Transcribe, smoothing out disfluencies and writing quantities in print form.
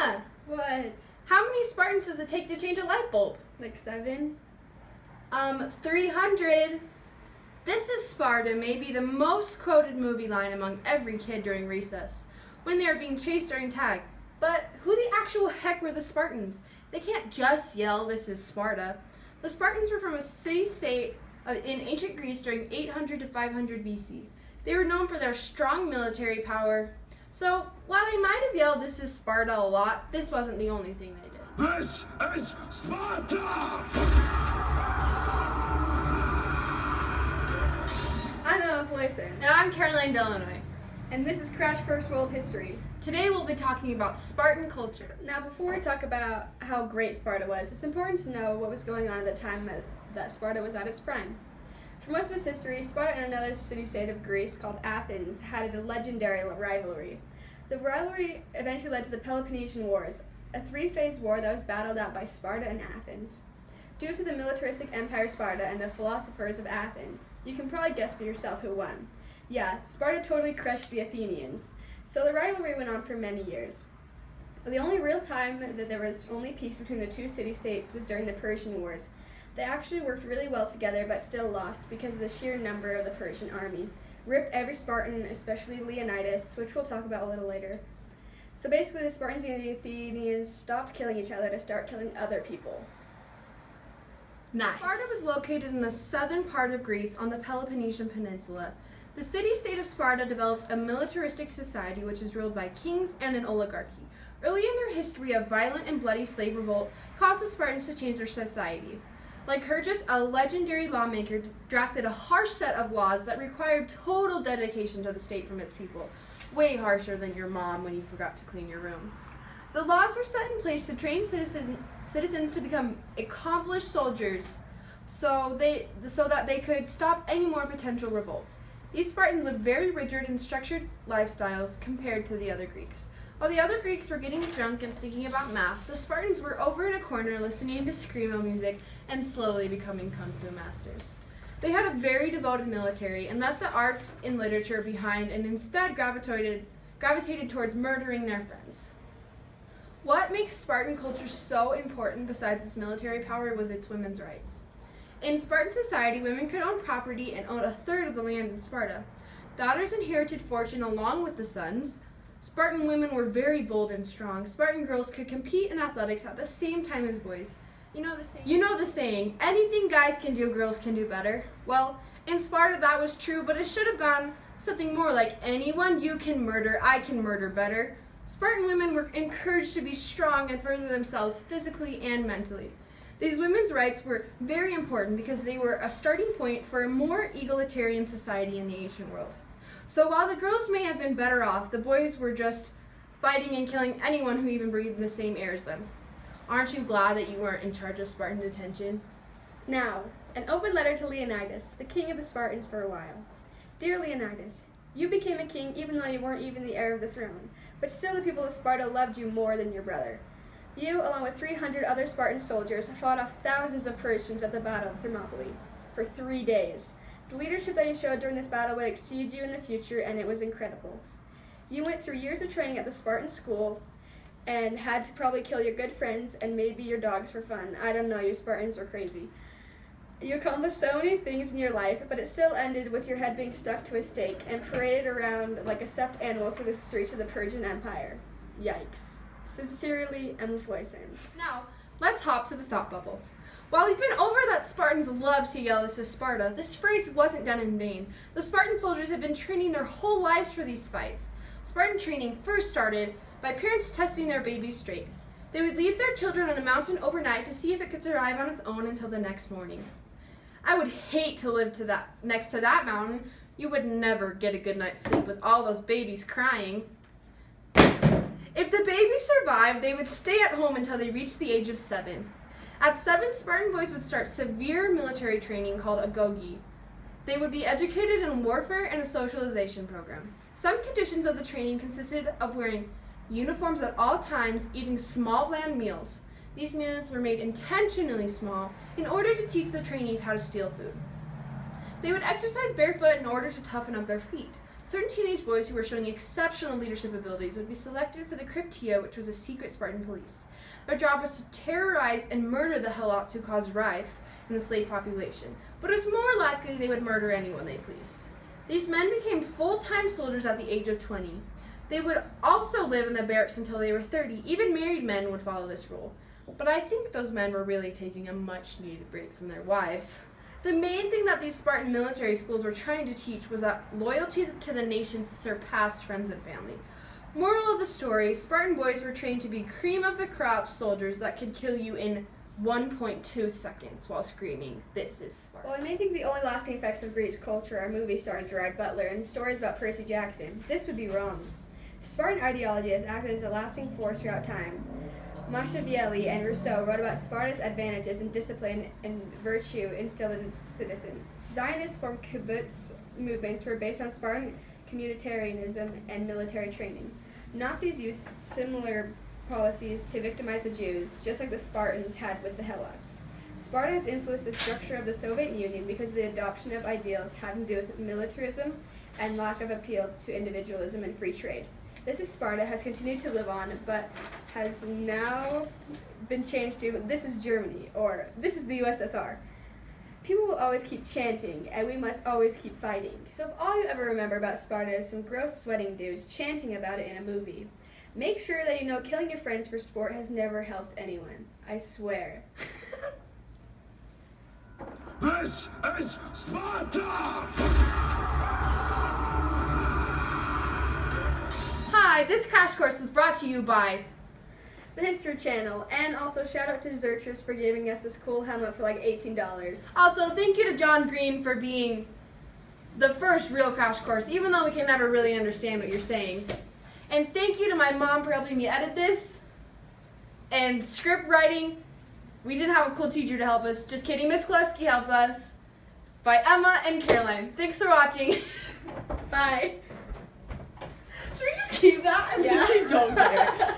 Hannah! What? How many Spartans does it take to change a light bulb? Like 7? 300. This is Sparta may be the most quoted movie line among every kid during recess, when they are being chased during tag. But who the actual heck were the Spartans? They can't just yell, "This is Sparta." The Spartans were from a city-state in ancient Greece during 800 to 500 BC. They were known for their strong military power. So, while they might have yelled, "This is Sparta" a lot, this wasn't the only thing they did. This is Sparta! I'm Emma Floisand, And I'm Caroline deLannoy. and this is Crash Course World History. Today we'll be talking about Spartan culture. Now, before we talk about how great Sparta was, it's important to know what was going on at the time that Sparta was at its prime. For most of its history, Sparta and another city-state of Greece called Athens had a legendary rivalry. The rivalry eventually led to the Peloponnesian Wars, a three-phase war that was battled out by Sparta and Athens. Due to the militaristic empire Sparta and the philosophers of Athens, you can probably guess for yourself who won. Yeah, Sparta totally crushed the Athenians. So the rivalry went on for many years. The only real time that there was only peace between the two city-states was during the Persian Wars. They actually worked really well together but still lost because of the sheer number of the Persian army. Rip every Spartan, especially Leonidas, which we'll talk about a little later. So basically the Spartans and the Athenians stopped killing each other to start killing other people. Nice. Sparta was located in the southern part of Greece on the Peloponnesian Peninsula. The city-state of Sparta developed a militaristic society which is ruled by kings and an oligarchy. Early in their history, a violent and bloody slave revolt caused the Spartans to change their society. Lycurgus, a legendary lawmaker, drafted a harsh set of laws that required total dedication to the state from its people, way harsher than your mom when you forgot to clean your room. The laws were set in place to train citizens to become accomplished soldiers so that they could stop any more potential revolts. These Spartans lived very rigid and structured lifestyles compared to the other Greeks. While the other Greeks were getting drunk and thinking about math, the Spartans were over in a corner listening to screamo music and slowly becoming kung fu masters. They had a very devoted military and left the arts and literature behind and instead gravitated towards murdering their friends. What makes Spartan culture so important besides its military power was its women's rights. In Spartan society, women could own property and own a third of the land in Sparta. Daughters inherited fortune along with the sons. Spartan women were very bold and strong. Spartan girls could compete in athletics at the same time as boys. You know the saying, anything guys can do, girls can do better. Well, in Sparta that was true, but it should have gone something more like, anyone you can murder, I can murder better. Spartan women were encouraged to be strong and further themselves physically and mentally. These women's rights were very important because they were a starting point for a more egalitarian society in the ancient world. So while the girls may have been better off, the boys were just fighting and killing anyone who even breathed the same air as them. Aren't you glad that you weren't in charge of Spartan detention? Now, an open letter to Leonidas, the king of the Spartans for a while. Dear Leonidas, you became a king even though you weren't even the heir of the throne, but still the people of Sparta loved you more than your brother. You, along with 300 other Spartan soldiers, fought off thousands of Persians at the Battle of Thermopylae for 3 days. The leadership that you showed during this battle would exceed you in the future, and it was incredible. You went through years of training at the Spartan school and had to probably kill your good friends and maybe your dogs for fun. I don't know, you Spartans were crazy. You accomplished so many things in your life, but it still ended with your head being stuck to a stake and paraded around like a stuffed animal through the streets of the Persian Empire. Yikes. Sincerely, Emma Floisand. Now, let's hop to the thought bubble. While we've been over that Spartans love to yell, "This is Sparta," this phrase wasn't done in vain. The Spartan soldiers had been training their whole lives for these fights. Spartan training first started by parents testing their baby's strength. They would leave their children on a mountain overnight to see if it could survive on its own until the next morning. I would hate to live next to that mountain. You would never get a good night's sleep with all those babies crying. If the babies survived, they would stay at home until they reached the age of 7. At 7, Spartan boys would start severe military training called agoge. They would be educated in warfare and a socialization program. Some conditions of the training consisted of wearing uniforms at all times, eating small bland meals. These meals were made intentionally small in order to teach the trainees how to steal food. They would exercise barefoot in order to toughen up their feet. Certain teenage boys who were showing exceptional leadership abilities would be selected for the Cryptia, which was a secret Spartan police. Their job was to terrorize and murder the helots who caused rife in the slave population, but it was more likely they would murder anyone they pleased. These men became full-time soldiers at the age of 20. They would also live in the barracks until they were 30. Even married men would follow this rule. But I think those men were really taking a much-needed break from their wives. The main thing that these Spartan military schools were trying to teach was that loyalty to the nation surpassed friends and family. Moral of the story, Spartan boys were trained to be cream-of-the-crop soldiers that could kill you in 1.2 seconds while screaming, "This is Sparta." Well, I may think the only lasting effects of Greek culture are movies starring Gerard Butler and stories about Percy Jackson. This would be wrong. Spartan ideology has acted as a lasting force throughout time. Machiavelli and Rousseau wrote about Sparta's advantages in discipline and virtue instilled in its citizens. Zionists formed kibbutz movements were based on Spartan communitarianism and military training. Nazis used similar policies to victimize the Jews, just like the Spartans had with the Helots. Sparta has influenced the structure of the Soviet Union because of the adoption of ideals having to do with militarism and lack of appeal to individualism and free trade. This is Sparta has continued to live on, but has now been changed to "This is Germany" or "This is the USSR." People will always keep chanting, and we must always keep fighting. So if all you ever remember about Sparta is some gross sweating dudes chanting about it in a movie, make sure that you know killing your friends for sport has never helped anyone. I swear. This is Sparta! Hi, this crash course was brought to you by The History Channel, and also shout out to Zerchers for giving us this cool helmet for like $18. Also, thank you to John Green for being the first real crash course, even though we can never really understand what you're saying. And thank you to my mom for helping me edit this. And script writing, we didn't have a cool teacher to help us. Just kidding, Miss Kolesky helped us. By Emma and Caroline. Thanks for watching. Bye. Should we just keep that? Yeah. I don't care.